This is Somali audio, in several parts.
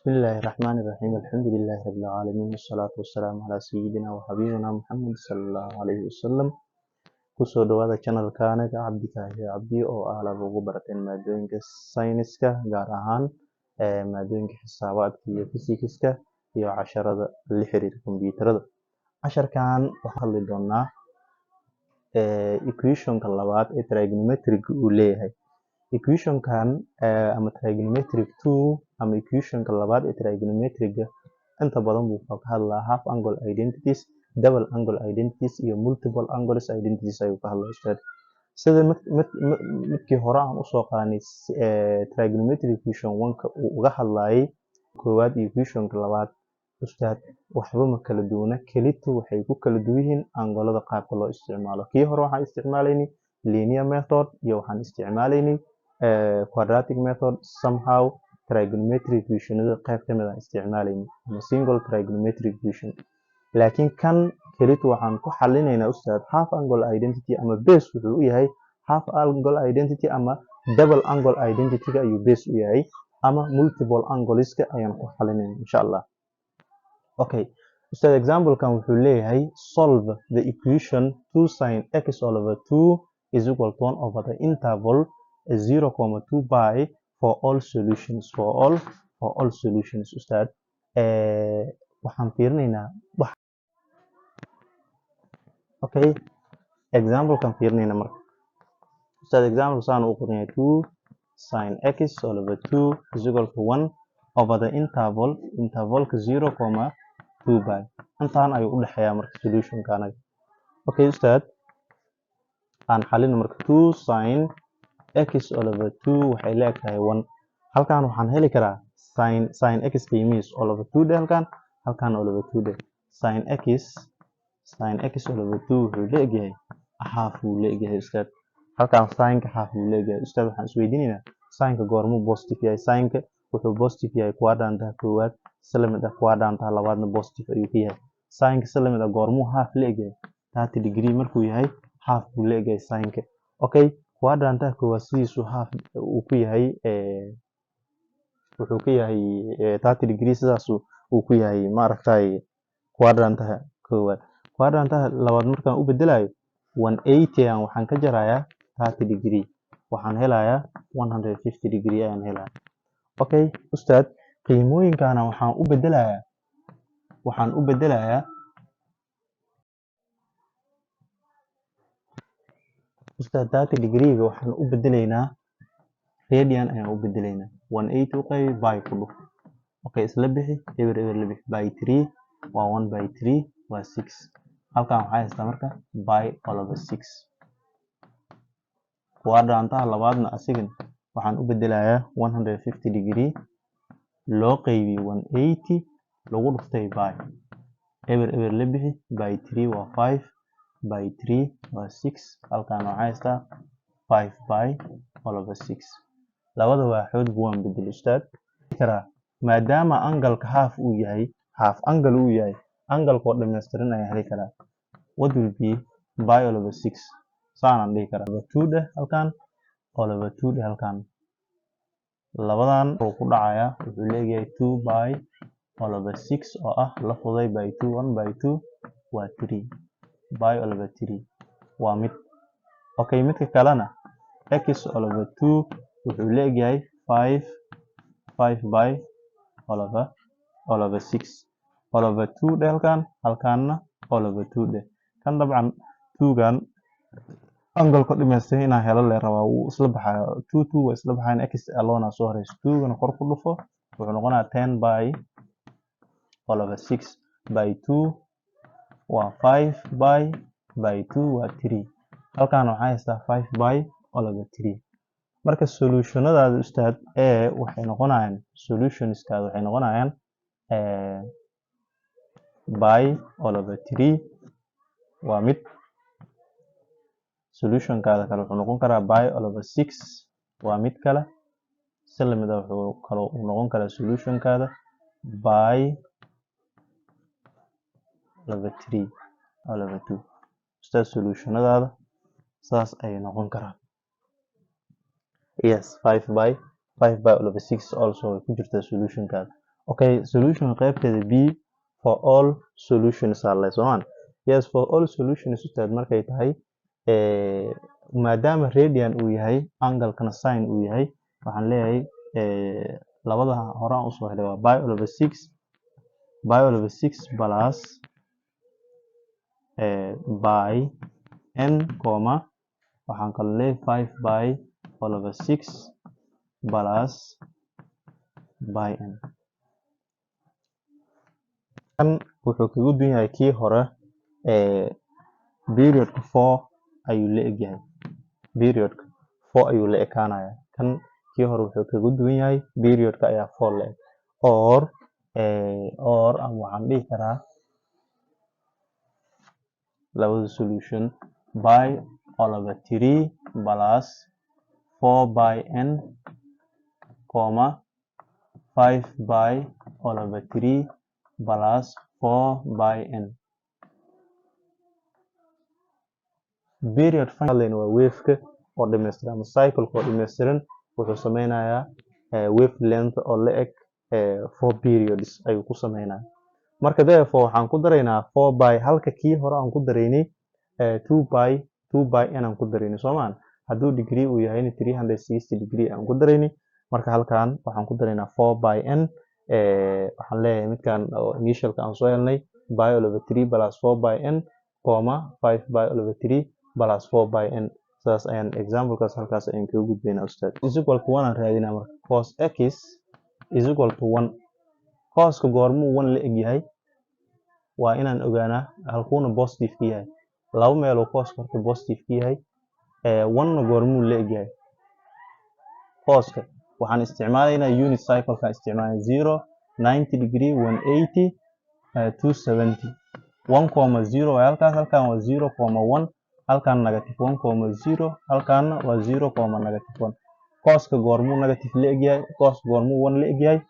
بسم الله الرحمن الرحيم الحمد لله رب العالمين والصلاة والسلام على سيدنا وحبيبنا محمد صلى الله عليه وسلم kusoo dhawaada channelka anaga cabdikaahi cabdi oo ah lagu barateen maadooyinka sayniska gaar ahaan maadooyinka xisaabaadka iyo fisikska iyo casharada la xiriira kombiyuutarada. Casharkan waxaan hadli doonaa equationka labaad ee trigonometric uu leeyahay. Equationkan ama trigonometric 2 ama equationka labaad ee trigonometric inta badan buu ka hadlaa half angle identities, double angle identities iyo multiple angles identities ayuu ka hadlaa. Sida midkii hore aan usoo qaadnay trigonometric equation 1 uu uga hadlayay koowaad iyo equationka labaad ustaad waxba ma kala duwana, kelitu waxay ku kala duwan yihiin angolada qaabka loo isticmaalo. Kii hore waxaan isticmaalaynay linear method iyo waxaan isticmaalaynay quadratic method. Somehow trigonometric equationada qayb ka mid ah isticmaalaynay ama single trigonometric equation. Laakiin kan kelitu waxaan ku xalinaynaa ustaad half angle identity ama base wuxuu u yahay half angle identity ama double angle identity ga ayuu base u yahay ama multiple angles ka ayaan ku xalinaynaa insha Allah. Okay, ustaad example kan wuxuu leeyahay solve the equation 2 sin x all over 2 is equal to 1 over the interval 0.2 pi for all solutions for all solutions ustaad. Waxaan fiirinaynaa okay example kan fiirinaynaa marka ustaad example saan u qornay 2 sin x all over 2 is equal to 1 over the intervalka 0.2 pi intaan ayuu u dhaxeeyaa marka solutionka anaga. Okay ustaad aan xalino marka 2 sin x all over 2 waxay leedahay 1. halkaan waxaan heli karaa sin x qiimihiisa all over 2 dhe halkaan all over 2 dhe sin x all over 2 wuxuu leeyahay half uu leeyahay ustaad. halkaan sin-ka half uu leeyahay ustaad. waxaan isweydiinaynaa sin-ka goormuu positive yahay? sin-ka wuxuu positive yahay quadrant-ka koowaad isla mid ah quadrant-ka labaadna positive ayuu ka yahay. sin-ka isla mid ah goormuu half leeyahay? 30 degree markuu yahay half uu leeyahay sin-ka. Okay quadrant-ka koowaad sidiisu half uu ku yahay wuxuu ka yahay 30 degree sidaas uu ku yahay ma aragtay quadrant-ka koowaad. quadrant-ka labaad markaan u bedelayo 180 aan waxaan ka jarayaa 30 degree waxaan helayaa 150 degree ayaan helayaa. Okay ustaad qiimooyinkana waxaan u bedelayaa ustaad 30 degree ga waxaan u bedelaynaa radian ayaan u bedelaynaa 180 u qaybi by ku dhuf. Okay isla bixi eber la bixi by 3 waa 1 by 3 waa 6. halkaan waxaa haystaa marka by all over 6. quadrant-ka labaadna asigan waxaan u bedelayaa 150 degree loo qaybiyo 180 lagu dhuftay by eber la bixi by 3 waa 5 by 3 waa 6. halkaan waxaa haystaa 5 by all over 6. labada waaxood waan bedel ustaad karaa maadaama angle-ka half uu yahay half angle uu yahay angle-ko dhameystiran ayaan heli karaa. what will be by all over 6 saanaan dhihi karaa 2 dhe halkaan all over 2 dhe halkaan. labadan uu ku dhacayaa wuxuu leeyahay 2 by all over 6 oo ah la fuday by 2 1 by 2 waa 3 by all over 3 waa mid. Okay midka kalena x all over 2 wuxuu leeyahay 5 by all over 6 all over 2 dhe halkaanna all over 2 dhe. kan dabcan 2gan angle-ka dhameystiran inaan helo la rabaa wuu isla baxayaa 2 waa isla baxayaan x alone soo horeyso 2gana kor ku dhufo wuxuu noqonayaa 10 by all over 6 by 2 waa 5 by 2 waa 3. halkaan waxaa haystaa 5 by all over 3. marka solutionadaada ustaad waxay noqonayaan solutionskaada waxay noqonayaan by all over 3 waa mid. solutionkaada kale wuxuu noqon karaa by all over 6 waa mid kale. isla mid ah wuxuu kaloo noqon karaa solutionkaada by all over 3 all over 2. ustaad solutionadaada saas ayay noqon karaan. yes 5 by all over 6 also way ku jirtaa solutionkaada. okay solution qaybteeda b for all solutions alle soomaan yes for all solutions ustaad markay tahay maadaama radian uu yahay angle-kana sin uu yahay waxaan leeyahay labada horaan usoo helay waa pi over 6 plus by n comma waxaan kala leeyahay 5 by over 6 plus by n kan wuxuu kaga duwan yahay kii hore periodka 4 ayuu la egyahay periodka 4 ayuu la ekaanaya kan kii hore wuxuu kaga duwan yahay periodka ayaa 4 la eg or ama waxaan dhihi karaa labada solution by over 3 plus 4 by n comma 5 by over 3 plus 4 by n period finally waa wave-ka oo dhameystiran ama cycle-ka oo dhameystiran wuxuu sameynayaa wave length oo la eg 4 periods ayuu ku sameynayaa marka therefore waxaan ku daraynaa 4 by halka kii hore aan ku daraynay 2 by n aan ku daraynay soomaan hadduu degree uu yahay 360 degree aan ku daraynay marka halkan waxaan ku daraynaa 4 by n waxaan leeyahay midkan initialka aan soo helnay by over 3 plus 4 by n comma 5 by over 3 plus 4 by n saas ayaan example-kaas halkaas ayaan kaga gudbaynaa ustaad is equal to 1 aan raadinaa marka cos x is equal to 1 coska goormuu 1 la eg yahay waa inaan ogaanaa halkuuna positive ka yahay laba meeloo coska horta positive ka yahay 1na goormuu la eg yahay coska waxaan isticmaalaynaa unit cycle-ka isticmaalay 0 90 degree 180 270 1,0 waa halkaas halkan waa 0,1 halkan negative 1,0 halkaana waa 0, negative 1 coska goormuu negative la eg yahay coska goormuu 1 la eg yahay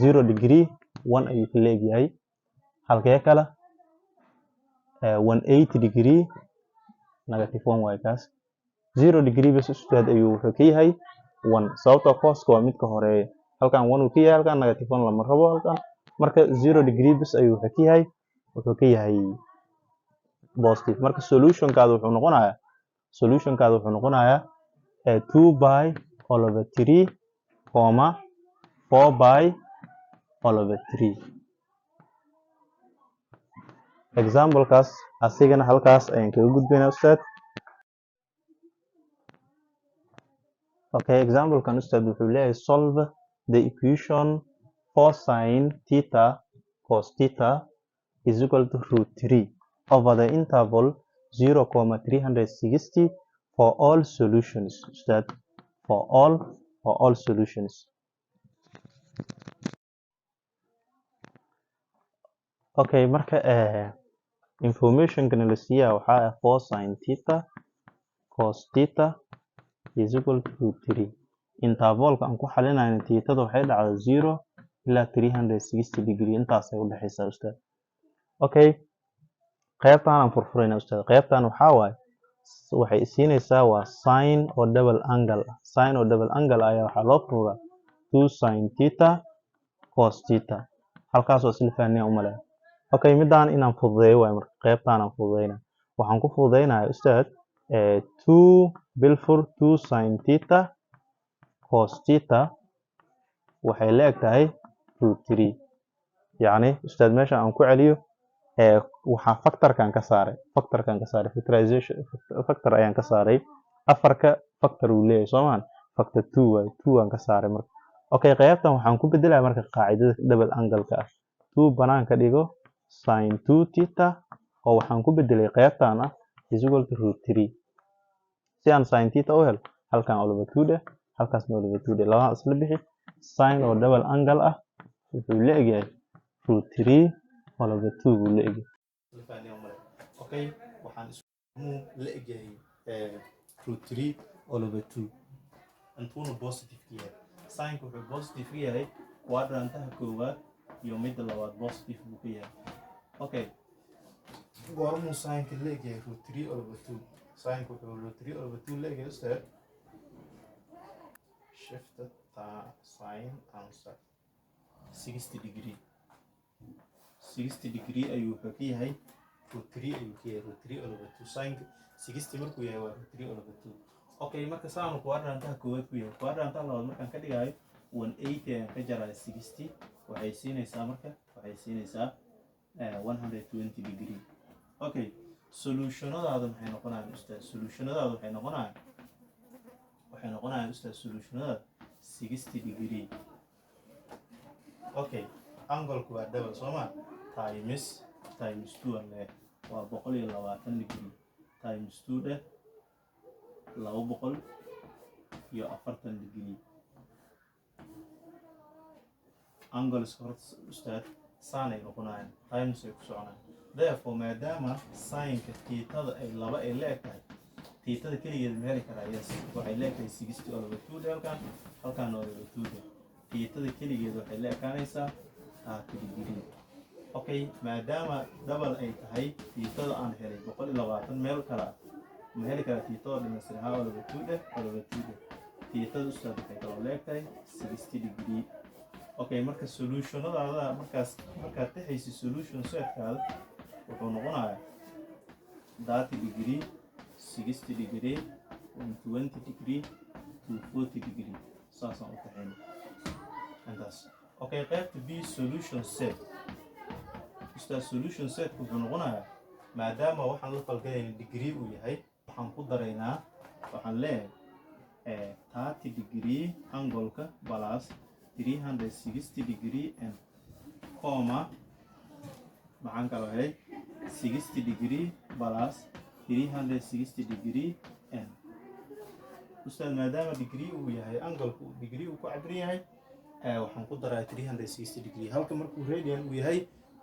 0 degree 1 ayuu ka la eg yahay halkee kale 180 degree negative 1 waay kaas 0 degree bas ustaad ayuu wuxuu ka yahay 1 sababtoo coska waa midka horeeya halkan 1 uu ka yahay halkan negative 1 lama rabo halkan marka 0 degree bas ayuu wuxuu ka yahay positive marka solution-kaada wuxuu noqonayaa 2 by over 3 comma 4 by over 3 example-kaas asigana halkaas ayaan kaga gudbaynaa ustaad okay example-kan ustaad wuxuu leeyahay solve the equation 4 sin theta cos theta is equal to root 3 over the interval 0,360 for all solutions ustaad for all solutions okay marka information-kana la siiyaa waxaa ah 4 sin theta cos theta is equal to root 3 intervalka aan ku xalinayna theta-da waxay dhacdaa 0 ilaa 360 degree intaasay u dhaxaysaa ustaad okay qaybtaan aan furfurayna ustaad qaybtaan waxaa waaye waxay isiinaysaa waa sin oo double angle sin oo double angle ayaa waxaa loo furaa 2 sin theta cos theta halkaas oo isla fahnay u maleeyo okay midaan inaan fududeeyo waaye marka qaybtaan aan fududeyna waxaan ku fududeynayaa ustaad 2 bilfur 2 sin theta cos theta waxay la eg tahay root 3 yacni ustaad meesha aan ku celiyo waxaa factorkan ka saaray factorization factor ayaan ka saaray afarka factor uu leeyahay soomaan factor 2 waaye 2 aan ka saaray marka okay qaybtan waxaan ku bedelayaa marka qaacidada double angle-ka ah 2 banaanka dhigo sin 2 theta oo waxaan ku bedelay qaybtan ah is equal to root 3 si aan sin theta u helo halkan over 2 dheh halkaasna over 2 dheh labada isla bixi sin oo double angle ah wuxuu la eg yahay root 3 over 2 buu la eg yahay okay waxaan isku la eg yahay root 3 over 2 antuna positive yahay sin-ku wuxuu positive yahay quadrant-aha koowaad iyo midda labaad positive buu ka yahay okay goormuu sin-ka la eg yahay root 3 over 2 sin-ku wuxuu root 3 over 2 la eg yahay ustaad shift sin answer 60 degree 60 degree ayuu wuxuu ka yahay root 3 ayuu ka yahay root 3 over 2 sin 60 markuu yahay waa root 3 over 2 okay marka saanu quadrantaha koowaad ku yahay quadrantaha labaad markaan ka dhigayo 180 ayaan ka jarayo 60 waxay siinaysaa marka waxay siinaysaa 120 degree okay solutionadaada maxay noqonayaan ustaad solutionadaada waxay noqonayaan ustaad solutionada 60 degree okay angle-ku waa double sooma times 2 leh waa 120 degree times 2 dheh 240 degree angles horta ustaad saan ay noqonayaan times ay ku soconayaan therefore maadaama sinka theta ay laba ay leedahay theta kaligeed ma heli karaa yes waxay leedahay 60 over 2 halkan over 2 theta kaligeed waxay leedaanaysaa 30 degree okay maadaama double ay tahay theta aan helay 120 meel kala ma heli karaa theta dhimasay over 2 theta ustaad waxay kala leedahay 60 degree okay marka solutionadaada markaad taxaysi solution setkaada wuxuu noqonayaa 30 degree 60 degree 120 degree to 40 degree saasaan u taxayna intaas okay qaybta b solution set ustaad solution set wuxuu noqonayaa maadaama waxaan la falgalayna degree uu yahay waxaan ku daraynaa waxaan leeyahay 30 degree angle-ka plus 360 degree and comma maxaan kaloo helay 60 degree plus 360 degree and ustaad maadaama degree uu yahay angle-ku degree uu ku cabiran yahay waxaan ku daraa 360 degree halka markuu radian uu yahay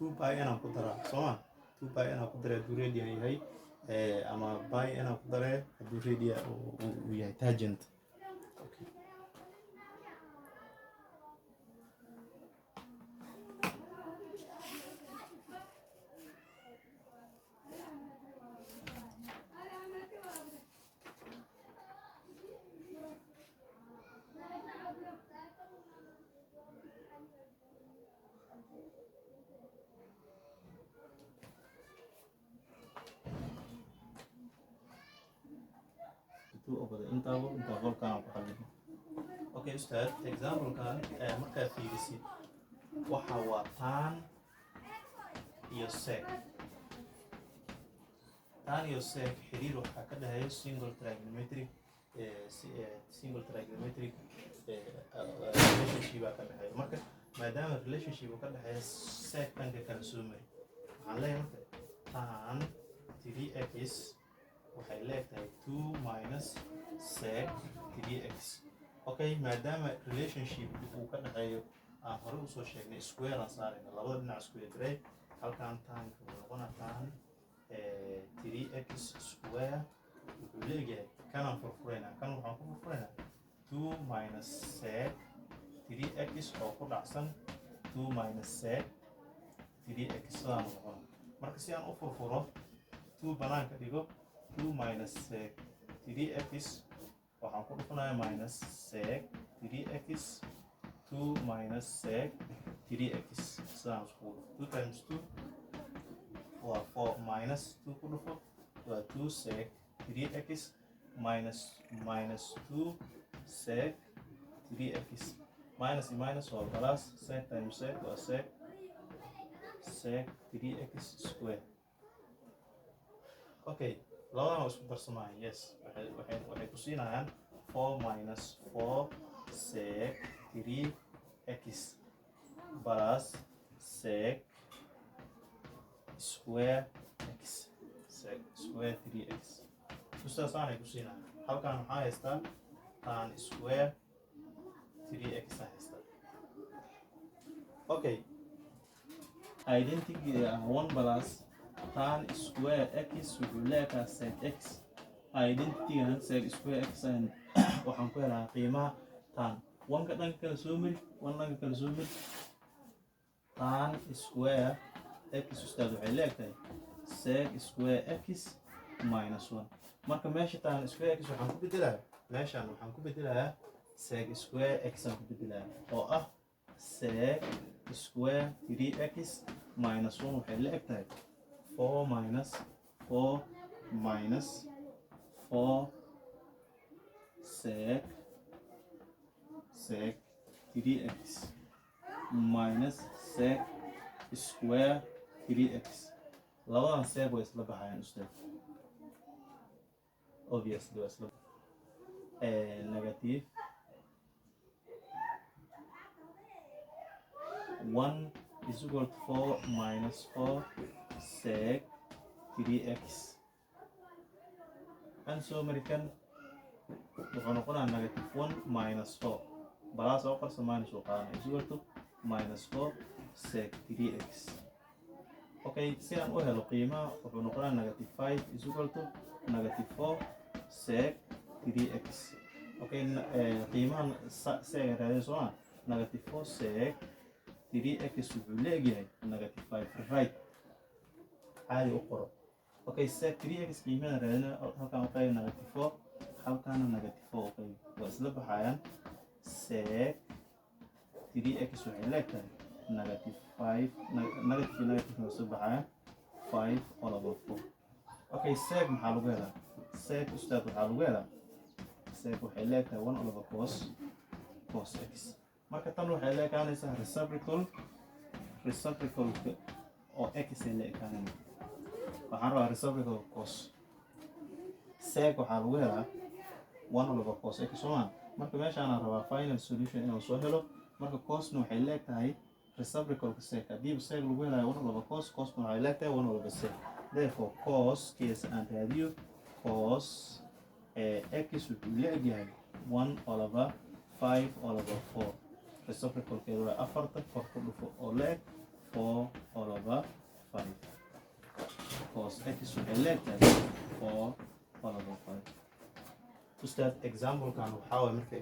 2 pi n aan ku daraa sooma 2 pi n aan ku daraa hadduu radian yahay ama pi n aan ku daraa hadduu radian uu yahay tangent over the interval kan ku xalino okay ustaad example kan marka fiirisid waxa waa tan iyo sec xiriir waxa ka dhaxeeyo single trigonometric relationship ka dhaxeeyo marka maadaama relationship ka dhaxeeyo sec kan kala soo mari waxaan leeyahay marka tan 3x waxay leedahay 2 minus sec 3x okay maadaama relationship uu ka dhaxeeyo aan hore u soo sheegnay square aan saarayna labada dhinac square gray halkan tan wuxuu noqonayaa 3x square wuxuu leeyahay kan aan furfurayna kan waxaan ku furfuraynaa 2 minus sec 3x oo ku dhacsan 2 minus sec 3x sidaan noqon marka si aan u furfuro 2 banaanka dhigo 2 minus sec 3x waxaan ku dhufanayaa minus sec 3x 2 minus sec 3x sidaan isku dhufo 2 times 2 waa 4 minus 2 ku dhufo waa 2 sec 3x minus 2 sec 3x minus waa plus sec times sec waa sec 3x square okay labadan isku darsamaan yes waxay ku siinayaan 4 minus 4 sec 3x plus sec square x sec square 3x ustaasaan ay ku siinayaan halkan waxaa haystaa tan square 3x haystaa okay identity 1 plus tan square x wuxuu leeyahay sec x identity-gan sec square x waxaan ku helaa qiimaha tan 1 ka dhanka kala soo mari 1 dhanka kala soo mari tan square x ustaad waxay leeyahay sec square x minus 1 marka meesha tan square x waxaan ku bedelayaa sec square x aan ku bedelayaa oo ah sec square 3x minus 1 waxay la eg tahay 4 minus 4 sec 3x minus sec square 3x labadan sec way isla baxayaan ustaad obviously way isla negative 1 is equal to 4 minus 4 sec 3x and so American wuxuu noqonaa negative 1 minus 4 balaas oo qarsa minus uu qaadana is equal to minus 4 sec 3x okay si aan u helo qiimaha wuxuu noqonaa negative 5 is equal to negative 4 sec 3x okay qiimahan sec raadin soo negative 4 sec 3x wuxuu leeyahay negative 5 right caadi u qoro okay sec 3x qiimaha raadin halkaan u qayb negative 4 halkaana negative 4 u qayb waa isla baxayaan sec 3x waxay leedahay negative 5 negative soo baxayaan 5 all over 4 okay sec maxaa lagu helaa sec ustaad waxaa lagu helaa sec waxay leedahay 1 all over cos x marka tan waxay leedahay reciprocal oo x ay leedahay waxaan rabaa reciprocal cos sec waxaa lagu helaa 1 all over cos x soo marka meeshaan aan rabaa final solution inuu soo helo marka cosna waxay leedahay reciprocal sec haddii sec lagu helayo 1 all over cos cosna waxay leedahay 1 all over sec therefore cos case and radio cos x wuxuu leeyahay 1 all over 5 all over 4 reciprocal keedu waa 4 kor ku dhufo oo leeg 4 all over 5 cos x waxay leedahay 4 all over 5 ustaad example kan waxaa way markay